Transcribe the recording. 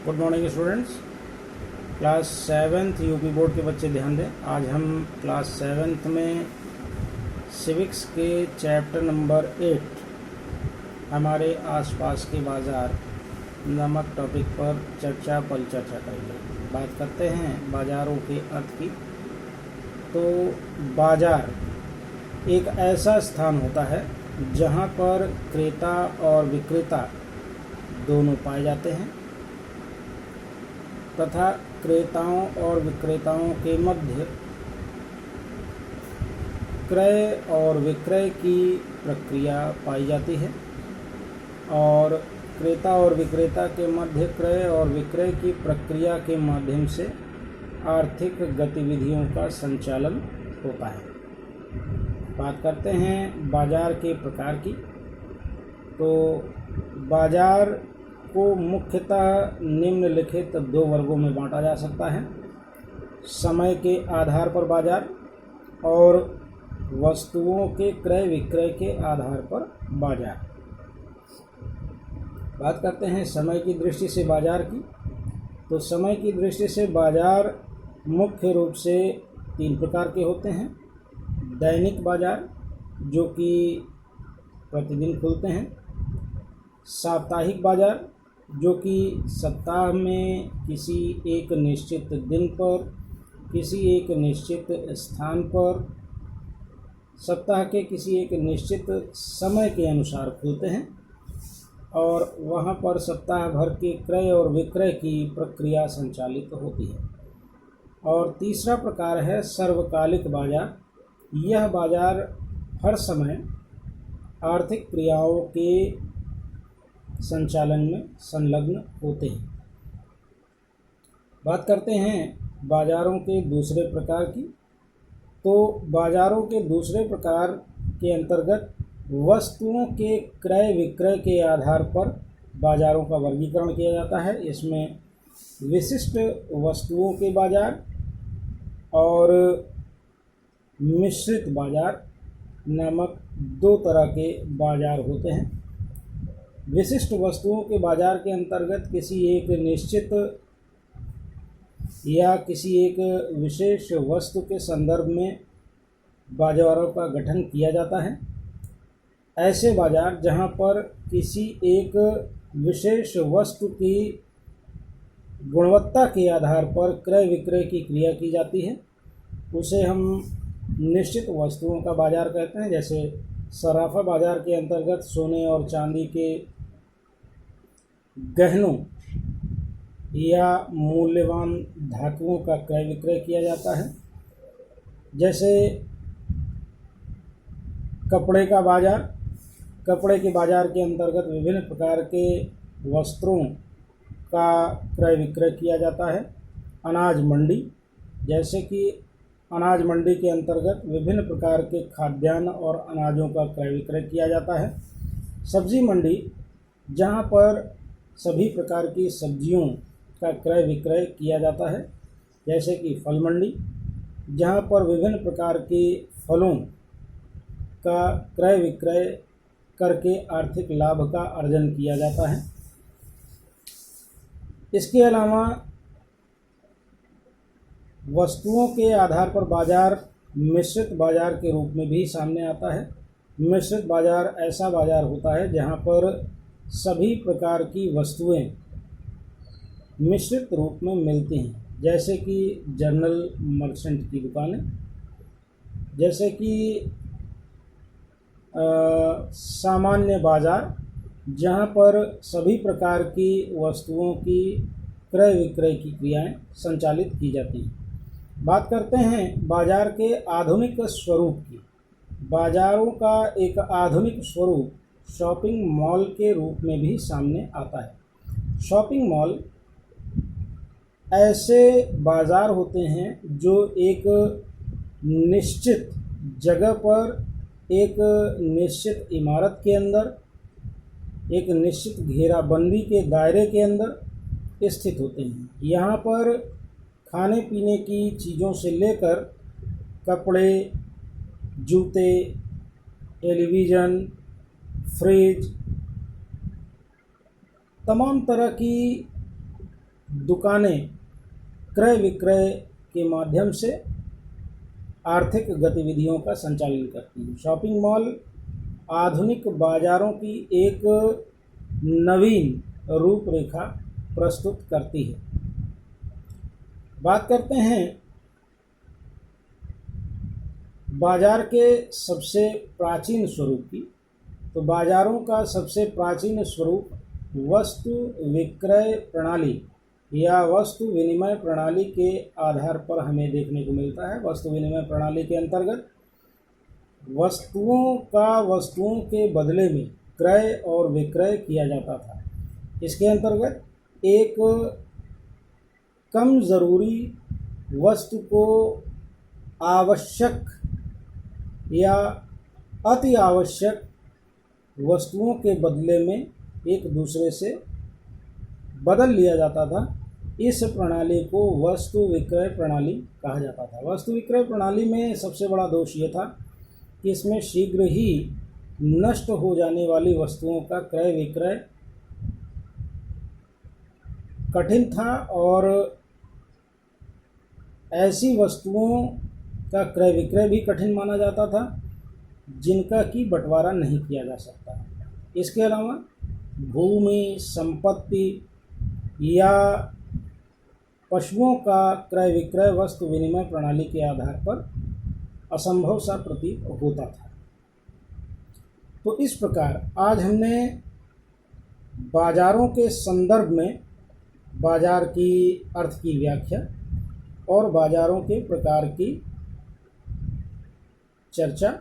Good morning students. Class seventh UP board के बच्चे ध्यान दें। आज हम क्लास सेवन्थ में सिविक्स के चैप्टर नंबर 8 हमारे आसपास के बाज़ार नामक टॉपिक पर परिचर्चा करेंगे। बात करते हैं बाज़ारों के अर्थ की। तो बाज़ार एक ऐसा स्थान होता है जहाँ पर क्रेता और विक्रेता दोनों पाए जाते हैं तथा क्रेताओं और विक्रेताओं के मध्य क्रय और विक्रय की प्रक्रिया पाई जाती है और क्रेता और विक्रेता के मध्य क्रय और विक्रय की प्रक्रिया के माध्यम से आर्थिक गतिविधियों का संचालन होता है। बात करते हैं बाजार के प्रकार की। तो बाजार को मुख्यतः निम्नलिखित दो वर्गों में बांटा जा सकता है: समय के आधार पर बाजार और वस्तुओं के क्रय विक्रय के आधार पर बाजार। बात करते हैं समय की दृष्टि से बाजार की। तो समय की दृष्टि से बाजार मुख्य रूप से 3 प्रकार के होते हैं: दैनिक बाजार जो कि प्रतिदिन खुलते हैं, साप्ताहिक बाजार जो कि सप्ताह में किसी एक निश्चित दिन पर किसी एक निश्चित स्थान पर सप्ताह के किसी एक निश्चित समय के अनुसार खुलते हैं और वहां पर सप्ताह भर के क्रय और विक्रय की प्रक्रिया संचालित होती है। और तीसरा प्रकार है सर्वकालिक बाजार। यह बाजार हर समय आर्थिक क्रियाओं के संचालन में संलग्न होते हैं। बात करते हैं बाजारों के दूसरे प्रकार की। तो बाजारों के दूसरे प्रकार के अंतर्गत वस्तुओं के क्रय विक्रय के आधार पर बाजारों का वर्गीकरण किया जाता है। इसमें विशिष्ट वस्तुओं के बाजार और मिश्रित बाजार नामक 2 तरह के बाजार होते हैं। विशिष्ट वस्तुओं के बाजार के अंतर्गत किसी एक निश्चित या किसी एक विशेष वस्तु के संदर्भ में बाजारों का गठन किया जाता है। ऐसे बाजार जहां पर किसी एक विशेष वस्तु की गुणवत्ता के आधार पर क्रय विक्रय की क्रिया की जाती है उसे हम निश्चित वस्तुओं का बाजार कहते हैं। जैसे सराफा बाजार के अंतर्गत सोने और चांदी के गहनों या मूल्यवान धातुओं का क्रय विक्रय किया जाता है। जैसे कपड़े का बाजार, कपड़े के बाजार के अंतर्गत विभिन्न प्रकार के वस्त्रों का क्रय विक्रय किया जाता है। अनाज मंडी, जैसे कि अनाज मंडी के अंतर्गत विभिन्न प्रकार के खाद्यान्न और अनाजों का क्रय विक्रय किया जाता है। सब्जी मंडी, जहां पर सभी प्रकार की सब्जियों का क्रय विक्रय किया जाता है। जैसे कि फल मंडी, जहां पर विभिन्न प्रकार के फलों का क्रय विक्रय करके आर्थिक लाभ का अर्जन किया जाता है। इसके अलावा वस्तुओं के आधार पर बाजार मिश्रित बाजार के रूप में भी सामने आता है। मिश्रित बाजार ऐसा बाजार होता है जहां पर सभी प्रकार की वस्तुएं मिश्रित रूप में मिलती हैं। जैसे कि जनरल मर्चेंट की दुकानें, जैसे कि सामान्य बाजार जहां पर सभी प्रकार की वस्तुओं की क्रय विक्रय की क्रियाएं संचालित की जाती हैं। बात करते हैं बाजार के आधुनिक स्वरूप की। बाजारों का एक आधुनिक स्वरूप शॉपिंग मॉल के रूप में भी सामने आता है। शॉपिंग मॉल ऐसे बाजार होते हैं जो एक निश्चित जगह पर एक निश्चित इमारत के अंदर एक निश्चित घेराबंदी के दायरे के अंदर स्थित होते हैं। यहाँ पर खाने पीने की चीज़ों से लेकर कपड़े, जूते, टेलीविज़न, फ्रिज, तमाम तरह की दुकानें क्रय विक्रय के माध्यम से आर्थिक गतिविधियों का संचालन करती हैं। शॉपिंग मॉल आधुनिक बाजारों की एक नवीन रूपरेखा प्रस्तुत करती है। बात करते हैं बाजार के सबसे प्राचीन स्वरूप की। तो बाजारों का सबसे प्राचीन स्वरूप वस्तु विक्रय प्रणाली या वस्तु विनिमय प्रणाली के आधार पर हमें देखने को मिलता है। वस्तु विनिमय प्रणाली के अंतर्गत वस्तुओं का वस्तुओं के बदले में क्रय और विक्रय किया जाता था। इसके अंतर्गत एक कम ज़रूरी वस्तु को आवश्यक या अति आवश्यक वस्तुओं के बदले में एक दूसरे से बदल लिया जाता था। इस प्रणाली को वस्तु विक्रय प्रणाली कहा जाता था। वस्तु विक्रय प्रणाली में सबसे बड़ा दोष ये था कि इसमें शीघ्र ही नष्ट हो जाने वाली वस्तुओं का क्रय विक्रय कठिन था और ऐसी वस्तुओं का क्रय विक्रय भी कठिन माना जाता था जिनका कि बंटवारा नहीं किया जा सकता। इसके अलावा भूमि, संपत्ति या पशुओं का क्रय विक्रय वस्तु विनिमय प्रणाली के आधार पर असंभव सा प्रतीत होता था। तो इस प्रकार आज हमने बाजारों के संदर्भ में बाजार की अर्थ की व्याख्या और बाजारों के प्रकार की चर्चा